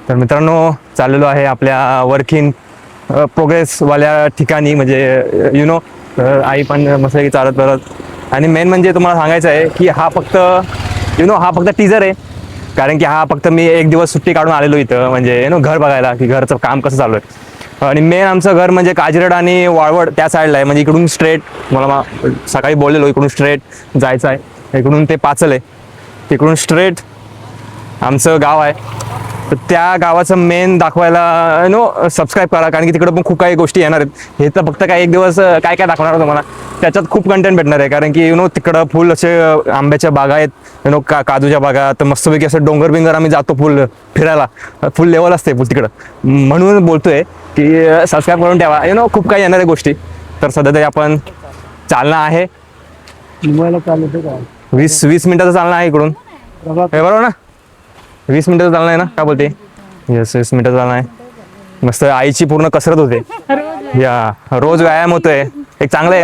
तर मित्रांनो, चाललेलो आहे आपल्या वर्क इन प्रोग्रेसवाल्या ठिकाणी, म्हणजे यु नो आई पण मस्त की चालत परत. आणि मेन म्हणजे तुम्हाला सांगायचं आहे की हा फक्त हा फक्त टीजर आहे. कारण की हा फक्त मी एक दिवस सुट्टी काढून आलेलो इथं, म्हणजे घर बघायला की घरचं काम कसं चालू आहे. आणि मेन आमचं घर म्हणजे काजिरड आणि वाळवड त्या साईडला आहे, म्हणजे इकडून स्ट्रेट मला सकाळी बोललेलो इकडून स्ट्रेट जायचं आहे. इकडून ते पाचल आहे, तिकडून स्ट्रेट आमचं गाव आहे. तर त्या गावाचं मेन दाखवायला सबस्क्राईब करा, कारण की तिकडं पण खूप काही गोष्टी येणार आहेत. हे तर फक्त काय एक दिवस काय काय दाखवणार तुम्हाला, त्याच्यात खूप कंटेंट भेटणार आहे. कारण की तिकडं फुल असे आंब्याच्या बागा आहेत, काजूच्या बागा. तर मस्तपैकी असं डोंगर बिंगर आम्ही जातो फुल फिरायला, फुल लेवल असते फुल तिकडं. म्हणून बोलतोय की सबस्क्राईब करून ठेवा. खूप काही येणार आहे गोष्टी. तर सध्या तरी आपण चालणं आहे 20 मिनिटाचं चालणं आहे इकडून, हे बरोबर ना? 20 मिनिटाचं चालणं आहे ना, काय बोलते? येस 20 मिनिटाचं चालणं आहे. मस्त आईची पूर्ण कसरत होते या, रोज व्यायाम होतोय, एक चांगलं आहे.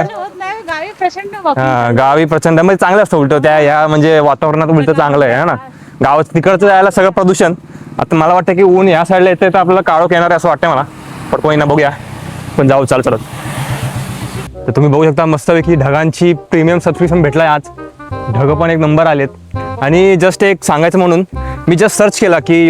गावी प्रचंड म्हणजे चांगलं असतं उलट त्या ह्या म्हणजे वातावरणात उलट चांगलं आहे ना. गाव तिकडचं जायला सगळं प्रदूषण. आता मला वाटतं की ऊन या साईडला येते तर आपल्याला काळोख येणार आहे असं वाटतंय मला, पण कोणी ना बघूया. पण जाऊ चालत. तर तुम्ही बघू शकता मस्तपैकी ढगांची प्रीमियम सबस्क्रिप्शन भेटलाय आज. ढग पण एक नंबर आलेत. आणि जस्ट एक सांगायचं म्हणून मी जस्ट सर्च केला की